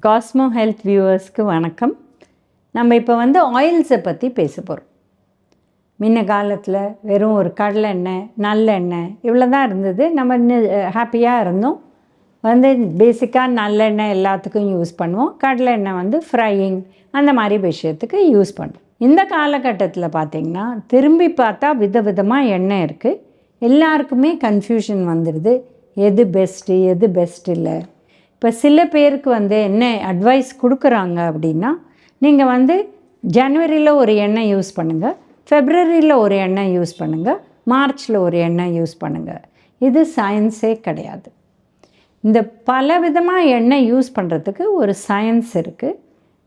Cosmo health வியூவர்ஸ்க்கு வணக்கம். நம்ம இப்போ ஆயில்ஸை பற்றி பேச போகிறோம். முன்ன காலத்தில் வெறும் ஒரு கடலை எண்ணெய், நல்லெண்ணெய் இவ்வளோ தான் இருந்தது. நம்ம ஹாப்பியாக இருந்தோம். பேசிக்காக நல்லெண்ணெய் எல்லாத்துக்கும் யூஸ் பண்ணுவோம். கடலை எண்ணெய் ஃப்ரையிங் அந்த மாதிரி விஷயத்துக்கு யூஸ் பண்ணுவோம். இந்த காலகட்டத்தில் பார்த்திங்கன்னா திரும்பி பார்த்தா விதவிதமாக எண்ணெய் இருக்குது. எல்லாருக்குமே கன்ஃபியூஷன் வந்துடுது, எது பெஸ்ட்டு எது பெஸ்ட் இல்லை. இப்போ சில பேருக்கு என்ன அட்வைஸ் கொடுக்குறாங்க அப்படின்னா, நீங்கள் ஜனவரியில் ஒரு எண்ணெய் யூஸ் பண்ணுங்கள், ஃபெப்ரவரியில் ஒரு எண்ணெய் யூஸ் பண்ணுங்கள், மார்ச்சில் ஒரு எண்ணெய் யூஸ் பண்ணுங்கள். இது சயின்ஸே கிடையாது. இந்த பல விதமாக எண்ணெய் யூஸ் பண்ணுறதுக்கு ஒரு சயின்ஸ் இருக்குது.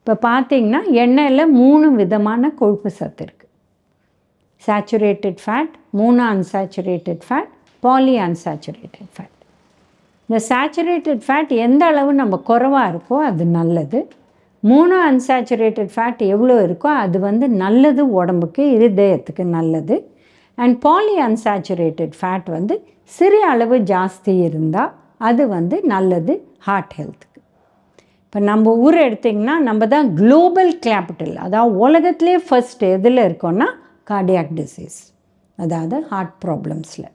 இப்போ பார்த்திங்கன்னா எண்ணெயில் 3 விதமான கொழுப்பு சத்து இருக்குது. Saturated fat, mono unsaturated fat, poly unsaturated fat. இந்த சேச்சுரேட்டட் ஃபேட் எந்த அளவு நம்ம குறைவாக இருக்கோ அது நல்லது. மோனோ அன்சாச்சுரேட்டட் ஃபேட் எவ்வளோ இருக்கோ அது நல்லது, உடம்புக்கு இருதயத்துக்கு நல்லது. அண்ட் பாலி அன்சாச்சுரேட்டட் ஃபேட் சிறிய அளவு ஜாஸ்தி இருந்தால் அது நல்லது ஹார்ட் ஹெல்த்துக்கு. இப்போ நம்ம ஊர் எடுத்திங்கன்னா நம்ம தான் குளோபல் கேபிட்டல், அதாவது உலகத்துலேயே ஃபர்ஸ்ட் எதில் இருக்கோன்னா கார்டியாக் டிசீஸ், அதாவது ஹார்ட் ப்ராப்ளம்ஸில்.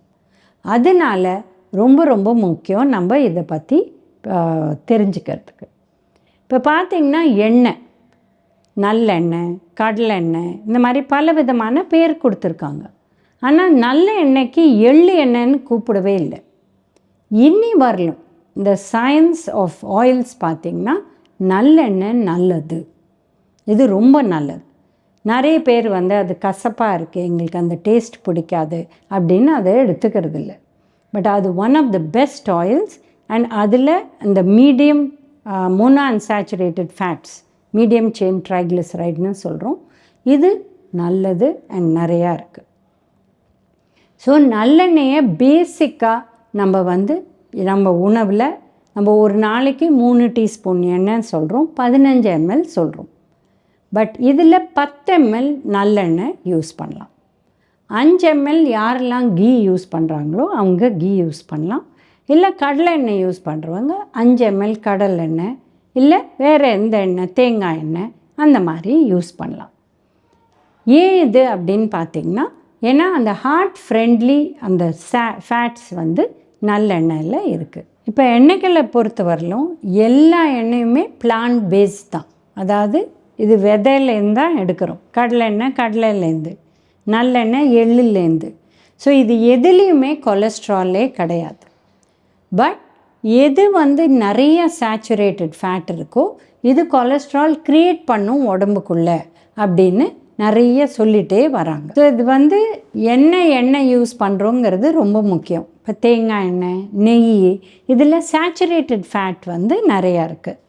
அதனால் ரொம்ப ரொம்ப முக்கியம் நம்ம இதை பற்றி தெரிஞ்சுக்கிறதுக்கு. இப்போ பார்த்திங்கன்னா எண்ணெய், நல்லெண்ணெய், கடலெண்ணெய் இந்த மாதிரி பல விதமான பேர் கொடுத்துருக்காங்க. ஆனால் நல்ல எண்ணெய்க்கு எள்ளு எண்ணெய்ன்னு கூப்பிடவே இல்லை. இன்னி வரலும் இந்த சயின்ஸ் ஆஃப் ஆயில்ஸ் பார்த்திங்கன்னா நல்லெண்ணெய் நல்லது, இது ரொம்ப நல்லது. நிறைய பேர் அது கசப்பாக இருக்குது, எங்களுக்கு அந்த டேஸ்ட் பிடிக்காது அப்படின்னு அதை எடுத்துக்கிறது இல்லை. பட் அது one of the best oils. And அதில் இந்த medium mono unsaturated fats, medium chain ட்ரைக்ளிசரைட்னு சொல்கிறோம், இது நல்லது அண்ட் நிறையா இருக்குது. ஸோ நல்லெண்ணெயை பேசிக்காக நம்ம உணவில் நம்ம ஒரு நாளைக்கு 3 டீஸ்பூன் எண்ணெய் சொல்கிறோம், 15 ml சொல்கிறோம். பட் இதில் 10 ml நல்லெண்ணெய் யூஸ் பண்ணலாம். 5 ml யாரெல்லாம் கீ யூஸ் பண்ணுறாங்களோ அவங்க கீ யூஸ் பண்ணலாம். இல்லை கடலை எண்ணெய் யூஸ் பண்ணுறவங்க 5 ml கடல் எண்ணெய், இல்லை வேறு எந்த எண்ணெய், தேங்காய் எண்ணெய் அந்த மாதிரி யூஸ் பண்ணலாம். ஏன் இது அப்படின்னு பார்த்திங்கன்னா, ஏன்னா அந்த ஹார்ட் ஃப்ரெண்ட்லி அந்த ஃபேட்ஸ் நல்லெண்ணெயில் இருக்குது. இப்போ எண்ணெய்களை பொறுத்தவரையிலும் எல்லா எண்ணெயுமே பிளான்ட் பேஸ் தான். அதாவது இது விதையிலேருந்து தான் எடுக்கிறோம். கடலெண்ணெய் கடலையிலேருந்து, நல்லெண்ணெய் எள்ளுலேருந்து. ஸோ இது எதுலேயுமே கொலஸ்ட்ராலே கிடையாது. பட் எது நிறைய சேச்சுரேட்டட் ஃபேட் இருக்கோ இது கொலஸ்ட்ரால் க்ரியேட் பண்ணும் உடம்புக்குள்ளே அப்படின்னு நிறைய சொல்லிகிட்டே வராங்க. ஸோ இது எண்ணெய் யூஸ் பண்ணுறோங்கிறது ரொம்ப முக்கியம். இப்போ தேங்காய் எண்ணெய், நெய் இதில் சேச்சுரேட்டட் ஃபேட் நிறையா இருக்குது.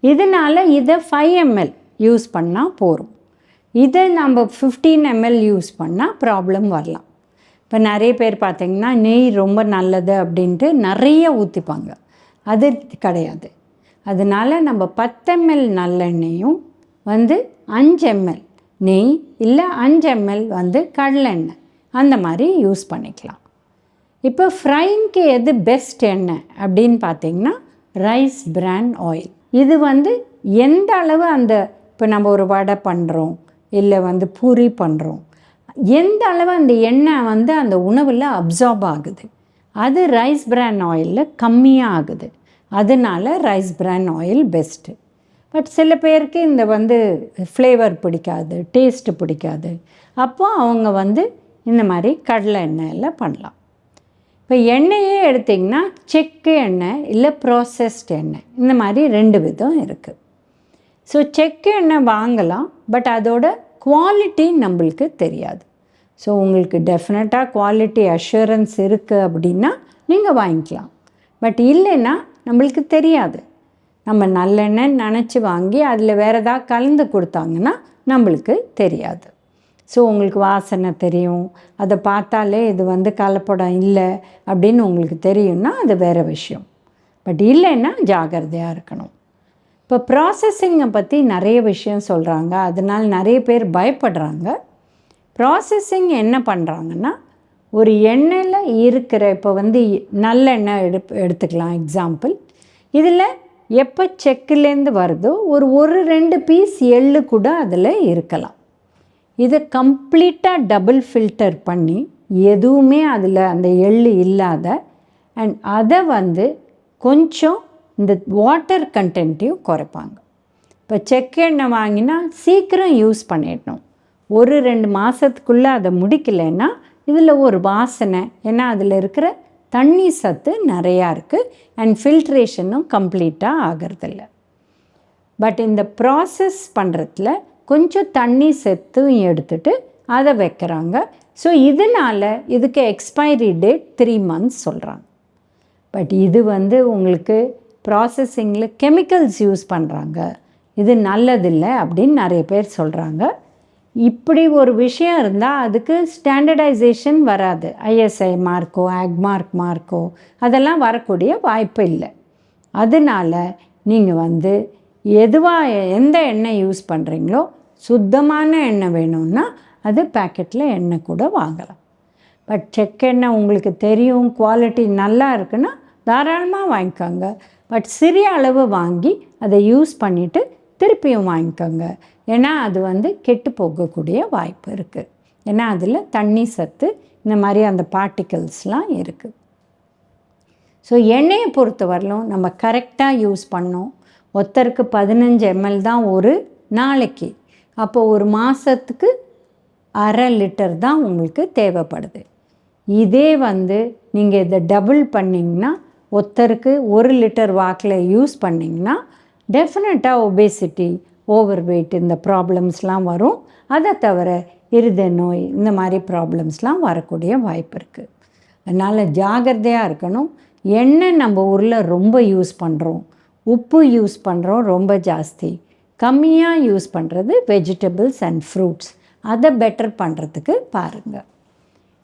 இதனால் இதை 5 ml யூஸ் பண்ணால் போகும். இதை நம்ம 15 ml யூஸ் பண்ணால் ப்ராப்ளம் வரலாம். இப்போ நிறைய பேர் பார்த்திங்கன்னா நெய் ரொம்ப நல்லது அப்படின்ட்டு நிறைய ஊற்றிப்பாங்க, அது கிடையாது. அதனால் நம்ம 10 ml நல்லெண்ணெயும் 5 ml நெய், இல்லை 5 ml கடலெண்ணெய் அந்த மாதிரி யூஸ் பண்ணிக்கலாம். இப்போ ஃப்ரைங்க்கு எது பெஸ்ட் எண்ணெய் அப்படின்னு பார்த்திங்கன்னா ரைஸ் பிரான் ஆயில். இது எந்த அளவு இப்போ நம்ம ஒரு வடை பண்ணுறோம், இல்லை பூரி பண்ணுறோம், எந்த அளவு அந்த எண்ணெய் அந்த உணவில் அப்சார்ப் ஆகுது அது ரைஸ் பிரான் ஆயிலில் கம்மியாக ஆகுது. அதனால் rice PRAN oil best. But சில பேருக்கு இந்த ஃப்ளேவர் பிடிக்காது, டேஸ்ட்டு பிடிக்காது, அப்போ அவங்க இந்த மாதிரி கடலை எண்ணெயில் பண்ணலாம். இப்போ எண்ணெயே எடுத்திங்கன்னா செக்கு எண்ணெய், இல்லை ப்ராசஸ்ட் எண்ணெய், இந்த மாதிரி 2 விதம் இருக்குது. ஸோ செக்கு எண்ணெய் வாங்கலாம், பட் அதோட குவாலிட்டி நம்மளுக்கு தெரியாது. ஸோ உங்களுக்கு டெஃபினட்டாக குவாலிட்டி அஷூரன்ஸ் இருக்குது அப்படின்னா நீங்கள் வாங்கிக்கலாம். பட் இல்லைன்னா நம்மளுக்கு தெரியாது. நம்ம நல்லெண்ணெய் நினச்சி வாங்கி அதில் வேறு ஏதாவது கலந்து கொடுத்தாங்கன்னா நம்மளுக்கு தெரியாது. ஸோ உங்களுக்கு வாசனை தெரியும், அதை பார்த்தாலே இது கலப்படம் இல்லை அப்படின்னு உங்களுக்கு தெரியும்னா அது வேறு விஷயம். பட் இல்லைன்னா ஜாகிரதையாக இருக்கணும். இப்போ ப்ராசஸிங்கை பற்றி நிறைய விஷயம் சொல்கிறாங்க, அதனால் நிறைய பேர் பயப்படுறாங்க. ப்ராசஸிங் என்ன பண்ணுறாங்கன்னா, ஒரு எண்ணெயில் இருக்கிற இப்போ நல்லெண்ணெய் எடுத்துக்கலாம் எக்ஸாம்பிள். இதில் எப்போ செக்குலேருந்து வருதோ ஒரு 2 பீஸ் எள்ளு கூட அதில் இருக்கலாம். இதை கம்ப்ளீட்டாக டபுள் ஃபில்டர் பண்ணி எதுவுமே அதில் அந்த எள்ளு இல்லாத அண்ட் அதை வந்து கொஞ்சம் இந்த வாட்டர் கண்டென்ட்டையும் குறைப்பாங்க. இப்போ செக்கெண்ணெய் வாங்கினா சீக்கிரம் யூஸ் பண்ணிடணும். 1-2 மாதத்துக்குள்ளே அதை முடிக்கலைன்னா இதில் ஒரு வாசனை, ஏன்னா அதில் இருக்கிற தண்ணி சத்து நிறையா இருக்குது அண்ட் ஃபில்ட்ரேஷனும் கம்ப்ளீட்டாக ஆகிறதில்ல. பட் இந்த ப்ராசஸ் பண்ணுறதுல கொஞ்சம் தண்ணி சத்தும் எடுத்துகிட்டு அதை வைக்கிறாங்க. ஸோ இதனால் இதுக்கு எக்ஸ்பைரி டேட் 3 months சொல்கிறாங்க. பட் இது வந்து உங்களுக்கு ப்ராசஸிங்கில் கெமிக்கல்ஸ் யூஸ் பண்ணுறாங்க, இது நல்லதில்லை அப்படின்னு நிறைய பேர் சொல்கிறாங்க. இப்படி ஒரு விஷயம் இருந்தால் அதுக்கு ஸ்டாண்டர்டைசேஷன் வராது. ISI மார்க்கோ ஆக்மார்க் மார்க்கோ அதெல்லாம் வரக்கூடிய வாய்ப்பு இல்லை. அதனால் நீங்கள் வந்து எந்த எண்ணெய் யூஸ் பண்ணுறீங்களோ சுத்தமான எண்ணெய் வேணும்னா அது பேக்கெட்டில் எண்ணெய் கூட வாங்கலாம். பட் செக்கெண்ணெய் உங்களுக்கு தெரியும் குவாலிட்டி நல்லா இருக்குன்னா தாராளமாக வாங்கிக்கோங்க. பட் சிறிய அளவு வாங்கி அதை யூஸ் பண்ணிவிட்டு திருப்பியும் வாங்கிக்கோங்க. ஏன்னா அது வந்து கெட்டு போகக்கூடிய வாய்ப்பு இருக்குது. ஏன்னா அதில் தண்ணி சத்து இந்த மாதிரி அந்த பார்ட்டிகல்ஸ்லாம் இருக்குது. ஸோ எண்ணெயை பொறுத்த வரலும் நம்ம கரெக்டாக யூஸ் பண்ணோம். ஒருத்தருக்கு 15 ml தான் ஒரு நாளைக்கு. அப்போ ஒரு மாதத்துக்கு 1/2 லிட்டர் தான் உங்களுக்கு தேவைப்படுது. இதே வந்து நீங்கள் இதை டபுள் பண்ணிங்கன்னா ஒருத்தருக்கு 1 லிட்டர் வாக்கில் யூஸ் பண்ணிங்கன்னா டெஃபினட்டாக ஒபேசிட்டி, ஓவர் வெயிட் இந்த ப்ராப்ளம்ஸ்லாம் வரும். அதை தவிர இருதய நோய் இந்த மாதிரி ப்ராப்ளம்ஸ்லாம் வரக்கூடிய வாய்ப்பு இருக்குது. அதனால் ஜாகிரதையாக இருக்கணும். எண்ணெய் நம்ம ஊரில் ரொம்ப யூஸ் பண்ணுறோம், உப்பு யூஸ் பண்ணுறோம் ரொம்ப ஜாஸ்தி. கம்மியாக யூஸ் பண்ணுறது வெஜிடபிள்ஸ் அண்ட் ஃப்ரூட்ஸ். அதை பெட்டர் பண்ணுறதுக்கு பாருங்கள்.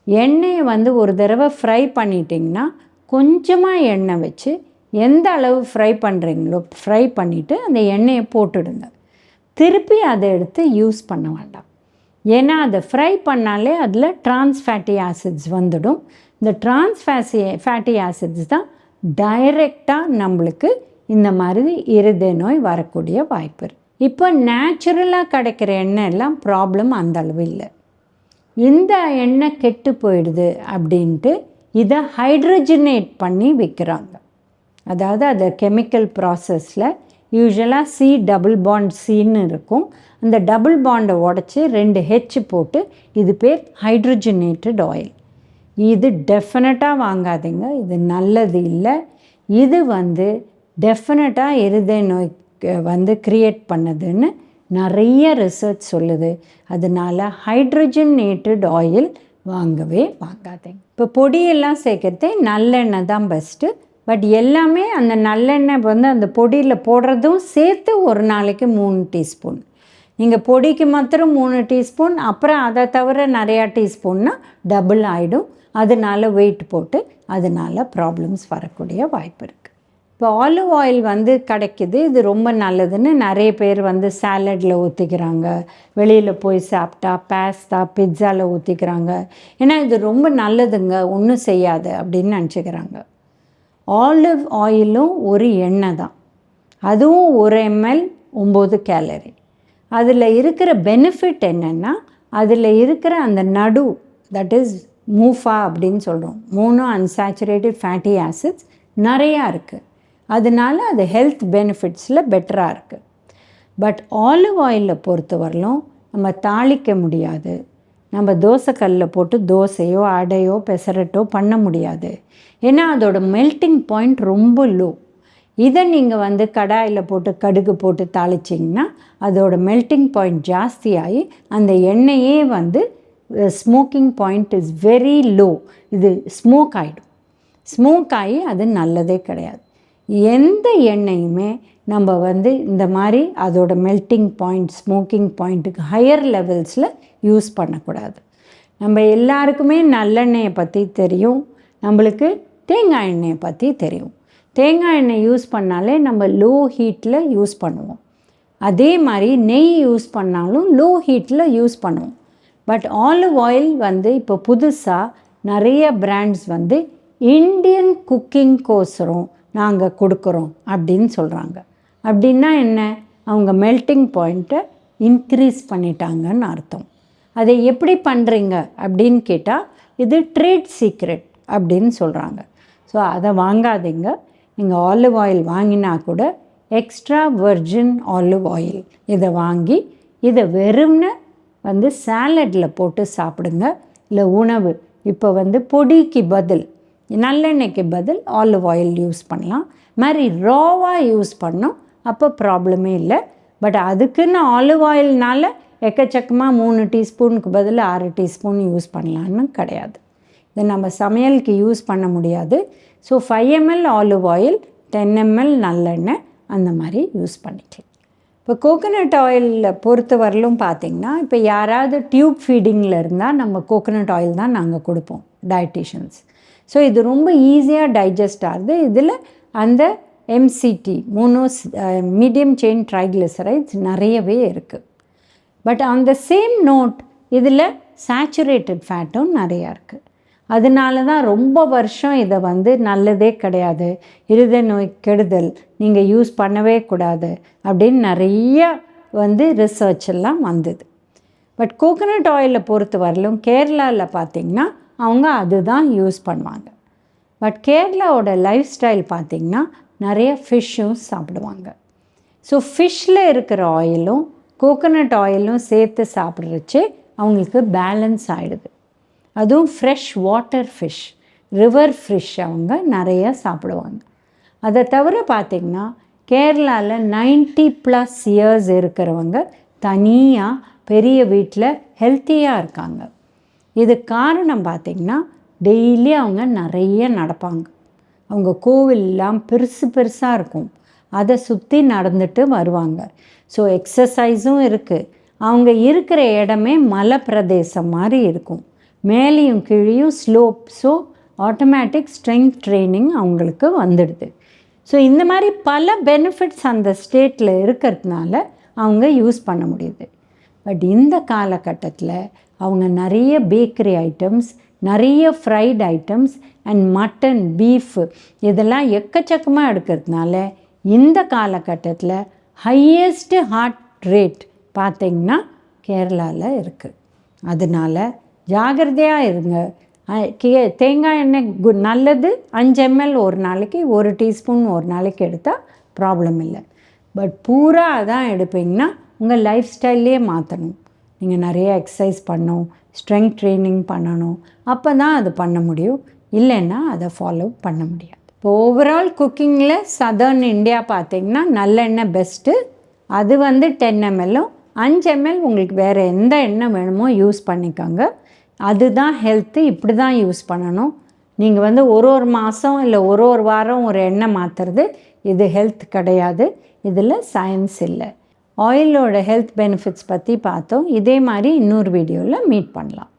எண்ணெயை வந்து ஒரு தடவை ஃப்ரை பண்ணிட்டிங்கன்னா கொஞ்சமாக எண்ணெய் வச்சு எந்த அளவு ஃப்ரை பண்ணுறீங்களோ ஃப்ரை பண்ணிவிட்டு அந்த எண்ணெயை போட்டுடுங்க. திருப்பி அதை எடுத்து யூஸ் பண்ண வேண்டாம். ஏன்னா அதை ஃப்ரை பண்ணாலே அதில் ட்ரான்ஸ் ஃபேட்டி ஆசிட்ஸ் வந்துடும். இந்த ட்ரான்ஸ் ஃபேட்டி ஆசிட்ஸ் தான் டைரெக்டாக நம்மளுக்கு இந்த மாதிரி இருதய நோய் வரக்கூடிய வாய்ப்பு இருக்குது. இப்போ நேச்சுரலாக கிடைக்கிற எண்ணெய் எல்லாம் ப்ராப்ளம் அந்த அளவு இல்லை. இந்த எண்ணெய் கெட்டு போயிடுது அப்படின்ட்டு இதை ஹைட்ரஜனேட் பண்ணி விற்கிறாங்க. அதாவது அது கெமிக்கல் ப்ராசஸில் யூஸ்வலாக C டபுள் பாண்ட் Cன்னு இருக்கும். அந்த டபுள் பாண்டை உடச்சி 2 H போட்டு இது பேர் ஹைட்ரஜனேட்டட் ஆயில். இது டெஃபினட்டாக வாங்காதீங்க, இது நல்லது இல்லை. இது வந்து டெஃபினட்டாக இருதய நோய் வந்து க்ரியேட் பண்ணுதுன்னு நிறைய ரிசர்ச் சொல்லுது. அதனால் ஹைட்ரஜனேட்டட் ஆயில் வாங்கவே வாங்காதீங்க. இப்போ பொடியெல்லாம் சேர்க்கறதே நல்லெண்ணெய் தான் பெஸ்ட்டு. பட் எல்லாமே அந்த நல்லெண்ணெய் வந்து அந்த பொடியில் போடுறதும் சேர்த்து ஒரு நாளைக்கு 3 டீஸ்பூன். நீங்கள் பொடிக்கு மாத்திரம் 3 டீஸ்பூன், அப்புறம் அதை தவிர நிறையா டீஸ்பூன்னா டபுள் ஆகிடும். அதனால் வெயிட் போட்டு அதனால் ப்ராப்ளம்ஸ் வரக்கூடிய வாய்ப்பு இருக்குது. இப்போ ஆலிவ் ஆயில் வந்து கிடைக்கிது, இது ரொம்ப நல்லதுன்னு நிறைய பேர் வந்து சாலடில் ஊற்றிக்கிறாங்க, வெளியில் போய் சாப்பிட்டா பாஸ்தா பிட்ஸாவில் ஊற்றிக்கிறாங்க. ஏன்னா இது ரொம்ப நல்லதுங்க, ஒன்றும் செய்யாது அப்படின்னு நினச்சிக்கிறாங்க. ஆலிவ் ஆயிலும் ஒரு எண்ணெய் தான், அதுவும் 1 ml 9 கேலரி. அதில் இருக்கிற பெனிஃபிட் என்னென்னா அதில் இருக்கிற அந்த நடு, தட் இஸ் மூஃபா அப்படின்னு சொல்கிறோம், மோனோ அன்சாச்சுரேட்டட் ஃபேட்டி ஆசிட்ஸ் நிறையா இருக்குது. அதனால அது ஹெல்த் பெனிஃபிட்ஸில் பெட்டராக இருக்குது. பட் ஆலிவ் ஆயிலில் பொறுத்த வரலும் நம்ம தாளிக்க முடியாது. நம்ம தோசைக்கல்லில் போட்டு தோசையோ அடையோ பெசரட்டோ பண்ண முடியாது. ஏன்னா அதோட மெல்ட்டிங் பாயிண்ட் ரொம்ப லோ. இதை நீங்கள் வந்து கடாயில் போட்டு கடுகு போட்டு தாளிச்சிங்கன்னா அதோட மெல்ட்டிங் பாயிண்ட் ஜாஸ்தியாகி அந்த எண்ணெயே வந்து smoking point is very low. இது ஸ்மோக் ஆகிடும். ஸ்மோக் ஆகி அது நல்லதே கிடையாது. எந்த எண்ணெயுமே நம்ம வந்து இந்த மாதிரி அதோட மெல்ட்டிங் பாயிண்ட் ஸ்மோக்கிங் பாயிண்ட்டுக்கு ஹையர் லெவல்ஸில் யூஸ் பண்ணக்கூடாது. நம்ம எல்லாருக்குமே நல்லெண்ணெயை பற்றி தெரியும், நம்மளுக்கு தேங்காய் எண்ணெயை பற்றி தெரியும். தேங்காய் எண்ணெய் யூஸ் பண்ணாலே நம்ம லோ ஹீட்டில் யூஸ் பண்ணுவோம். அதே மாதிரி நெய் யூஸ் பண்ணாலும் லோ ஹீட்டில் யூஸ் பண்ணுவோம். பட் ஆலிவ் ஆயில் வந்து இப்போ புதுசாக நிறைய பிராண்ட்ஸ் வந்து இந்தியன் குக்கிங்கோசரம் நாங்கள் கொடுக்குறோம் அப்படின்னு சொல்கிறாங்க. அப்படின்னா என்ன? அவங்க மெல்ட்டிங் பாயிண்ட்டை இன்க்ரீஸ் பண்ணிட்டாங்கன்னு அர்த்தம். அதை எப்படி பண்ணுறீங்க அப்படின்னு கேட்டால் இது ட்ரேட் சீக்ரெட் அப்படின்னு சொல்கிறாங்க. ஸோ அதை வாங்காதீங்க. நீங்கள் ஆலிவ் ஆயில் வாங்கினா கூட எக்ஸ்ட்ரா வெர்ஜின் ஆலிவ் ஆயில் இதை வாங்கி இதை வெறும்னு சாலடில் போட்டு சாப்பிடுங்க. இல்லை உணவு இப்போ பொடிக்கு பதில் நல்லெண்ணெய்க்கு பதில் ஆலிவ் ஆயில் யூஸ் பண்ணலாம். மாதிரி ராவாக யூஸ் பண்ணோம், அப்போ ப்ராப்ளமே இல்லை. பட் அதுக்குன்னு ஆலிவ் ஆயில்னால் எக்கச்சக்கமாக 3 டீஸ்பூனுக்கு பதில் 6 டீஸ்பூன் யூஸ் பண்ணலான்னு கிடையாது. இதை நம்ம சமையலுக்கு யூஸ் பண்ண முடியாது. So 5 ml olive oil, 10 ml நல்லெண்ணெய் அந்த மாதிரி யூஸ் பண்ணிக்கலாம். இப்போ கோகோனட் ஆயிலில் பொறுத்த வரலும் பார்த்திங்கன்னா, இப்போ யாராவது டியூப் ஃபீடிங்கில் இருந்தால் நம்ம கோகோனட் ஆயில் தான் நாங்கள் கொடுப்போம் டயட்டிஷியன்ஸ். ஸோ இது ரொம்ப ஈஸியாக டைஜஸ்ட் ஆகுது. இதில் அந்த MCT மீடியம் செயின் ட்ரைக்ளிசரைட்ஸ் நிறையவே இருக்குது. But on the same note இதில் சேச்சுரேட்டட் ஃபேட்டும் நிறையா இருக்குது. அதனால தான் ரொம்ப வருஷம் இதை நல்லதே கிடையாது, இருதய நோய் கெடுதல், நீங்கள் யூஸ் பண்ணவே கூடாது அப்படின்னு நிறைய ரிசர்ச் எல்லாம் வந்தது. பட் கோகோனட் ஆயிலை பொறுத்த வரலும் கேரளாவில் பார்த்திங்கன்னா அவங்க அதுதான் யூஸ் பண்ணுவாங்க. பட் கேரளாவோட லைஃப் ஸ்டைல் பார்த்திங்கன்னா நிறைய ஃபிஷ்ஷும் சாப்பிடுவாங்க. ஸோ ஃபிஷ்ஷில் இருக்கிற ஆயிலும் கோகோனட் ஆயிலும் சேர்த்து சாப்பிட்றச்சு அவங்களுக்கு பேலன்ஸ் ஆகிடுது. அதுவும் fresh water fish, river fish அவங்க நிறைய சாப்பிடுவாங்க. அதை தவிர பார்த்திங்கன்னா கேரளாவில் 90+ இயர்ஸ் இருக்கிறவங்க தனியாக பெரிய வீட்டில் ஹெல்த்தியாக இருக்காங்க. இது காரணம் பார்த்திங்கன்னா டெய்லி அவங்க நிறைய நடப்பாங்க. அவங்க கோவிலெலாம் பெருசு பெருசாக இருக்கும், அதை சுற்றி நடந்துட்டு வருவாங்க. ஸோ எக்ஸசைஸும் இருக்குது. அவங்க இருக்கிற இடமே மலை பிரதேசம் மாதிரி இருக்கும், மேலேயும் கீழேயும் slope. So automatic strength training அவங்களுக்கு வந்துடுது. ஸோ இந்த மாதிரி பல பெனிஃபிட்ஸ் அந்த ஸ்டேட்டில் இருக்கிறதுனால அவங்க யூஸ் பண்ண முடியுது. பட் இந்த காலகட்டத்தில் அவங்க நிறைய பேக்கரி ஐட்டம்ஸ், நிறைய fried items and mutton, beef இதெல்லாம் எக்கச்சக்கமாக எடுக்கிறதுனால இந்த காலகட்டத்தில் ஹையஸ்ட்டு ஹார்ட் ரேட் பார்த்திங்கன்னா கேரளாவில் இருக்குது. அதனால் ஜாகிரதையாக இருங்க. தேங்காய் எண்ணெய் நல்லது. 5 ml ஒரு நாளைக்கு, 1 டீஸ்பூன் ஒரு நாளைக்கு எடுத்தால் ப்ராப்ளம் இல்லை. பட் பூரா அதான் எடுப்பீங்கன்னா உங்கள் லைஃப் ஸ்டைல்லையே மாற்றணும். நீங்கள் நிறைய எக்ஸசைஸ் பண்ணணும், ஸ்ட்ரென்த் ட்ரைனிங் பண்ணணும், அப்போ தான் அது பண்ண முடியும். இல்லைன்னா அதை ஃபாலோ பண்ண முடியாது. இப்போ ஓவரால் குக்கிங்கில் சதர்ன் இந்தியா பார்த்திங்கன்னா நல்லெண்ணெய் பெஸ்ட்டு. அது 10 ml, 5 ml உங்களுக்கு வேறு எந்த எண்ணெய் வேணுமோ யூஸ் பண்ணிக்கோங்க. அதுதான் ஹெல்த்து. இப்படி தான் யூஸ் பண்ணணும். நீங்கள் ஒரு மாதம் இல்லை ஒரு வாரம் ஒரு எண்ணெய் மாற்றுறது இது ஹெல்த் கிடையாது. இதில் சயின்ஸ் இல்லை. ஆயிலோட ஹெல்த் பெனிஃபிட்ஸ் பற்றி பார்த்தோம். இதே மாதிரி இன்னொரு வீடியோவில் மீட் பண்ணலாம்.